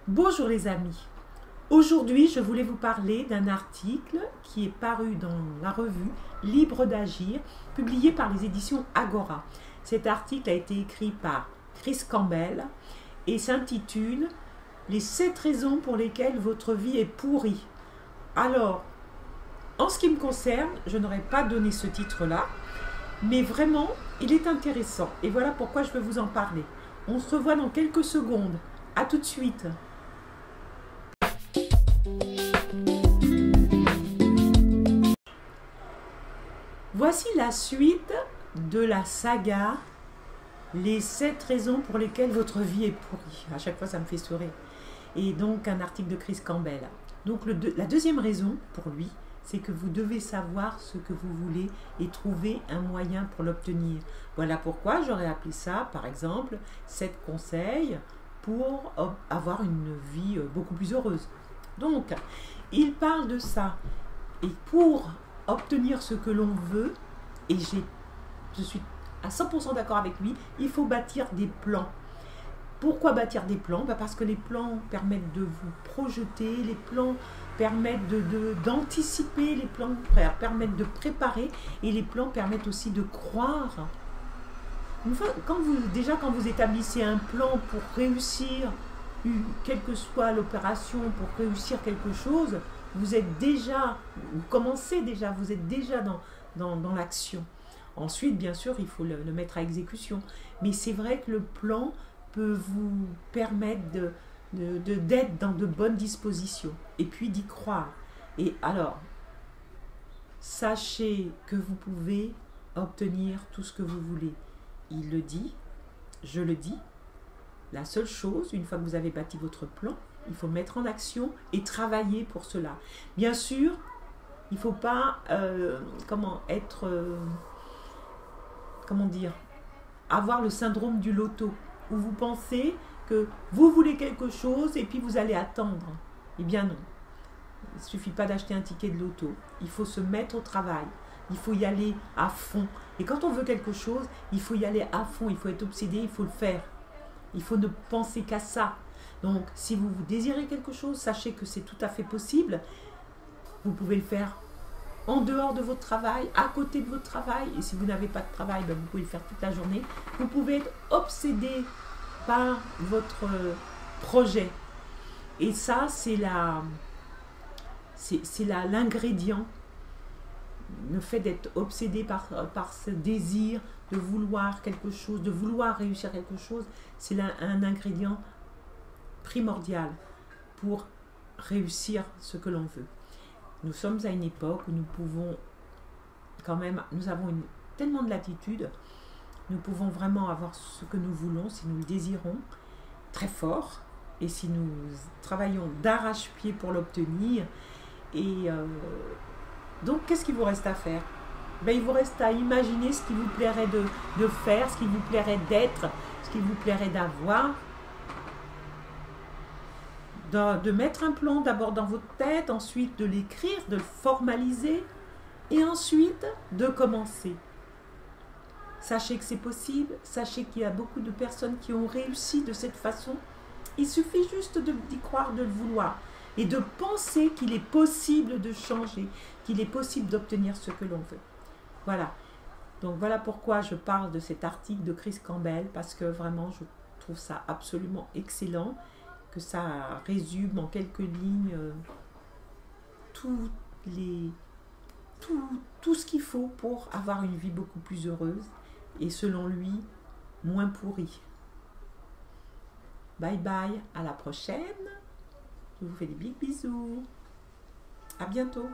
Bonjour les amis, aujourd'hui je voulais vous parler d'un article qui est paru dans la revue Libre d'Agir, publié par les éditions Agora. Cet article a été écrit par Chris Campbell et s'intitule « Les 7 raisons pour lesquelles votre vie est pourrie ». Alors, en ce qui me concerne, je n'aurais pas donné ce titre-là, mais vraiment, il est intéressant et voilà pourquoi je veux vous en parler. On se revoit dans quelques secondes. À tout de suite. Voici la suite de la saga Les 7 raisons pour lesquelles votre vie est pourrie. À chaque fois, ça me fait sourire. Et donc, un article de Chris Campbell. Donc, la deuxième raison pour lui, c'est que vous devez savoir ce que vous voulez et trouver un moyen pour l'obtenir. Voilà pourquoi j'aurais appelé ça, par exemple, 7 conseils pour avoir une vie beaucoup plus heureuse. Donc, il parle de ça. Et pour obtenir ce que l'on veut, et je suis à 100% d'accord avec lui, il faut bâtir des plans. Pourquoi bâtir des plans? Parce que les plans permettent de vous projeter, les plans permettent d'anticiper, les plans permettent de préparer, et les plans permettent aussi de croire. Quand vous établissez un plan pour réussir, quelle que soit l'opération, pour réussir quelque chose, vous commencez déjà, vous êtes déjà dans l'action. Ensuite, bien sûr, il faut le mettre à exécution. Mais c'est vrai que le plan peut vous permettre d'être dans de bonnes dispositions et puis d'y croire. Et alors, sachez que vous pouvez obtenir tout ce que vous voulez. Il le dit, je le dis. La seule chose, une fois que vous avez bâti votre plan, il faut mettre en action et travailler pour cela. Bien sûr, il ne faut pas avoir le syndrome du loto, où vous pensez que vous voulez quelque chose et puis vous allez attendre. Eh bien non, il ne suffit pas d'acheter un ticket de loto, il faut se mettre au travail, il faut y aller à fond. Et quand on veut quelque chose, il faut y aller à fond, il faut être obsédé, il faut le faire. Il faut ne penser qu'à ça. Donc, si vous désirez quelque chose, sachez que c'est tout à fait possible. Vous pouvez le faire en dehors de votre travail, à côté de votre travail. Et si vous n'avez pas de travail, vous pouvez le faire toute la journée. Vous pouvez être obsédé par votre projet. Et ça, c'est l'ingrédient. Le fait d'être obsédé par ce désir de vouloir quelque chose, de vouloir réussir quelque chose, c'est un ingrédient primordial pour réussir ce que l'on veut. Nous sommes à une époque où nous pouvons nous avons tellement de latitude, nous pouvons vraiment avoir ce que nous voulons si nous le désirons très fort et si nous travaillons d'arrache-pied pour l'obtenir. Et donc, qu'est-ce qu'il vous reste à faire? Il vous reste à imaginer ce qui vous plairait de faire, ce qui vous plairait d'être, ce qui vous plairait d'avoir. De mettre un plan d'abord dans votre tête, ensuite de l'écrire, de le formaliser, et ensuite de commencer. Sachez que c'est possible, sachez qu'il y a beaucoup de personnes qui ont réussi de cette façon. Il suffit juste d'y croire, de le vouloir, et de penser qu'il est possible de changer, qu'il est possible d'obtenir ce que l'on veut. Voilà. Donc voilà pourquoi je parle de cet article de Chris Campbell, parce que vraiment je trouve ça absolument excellent, que ça résume en quelques lignes tout ce qu'il faut pour avoir une vie beaucoup plus heureuse et selon lui, moins pourrie. Bye bye, à la prochaine. Je vous fais des big bisous. À bientôt.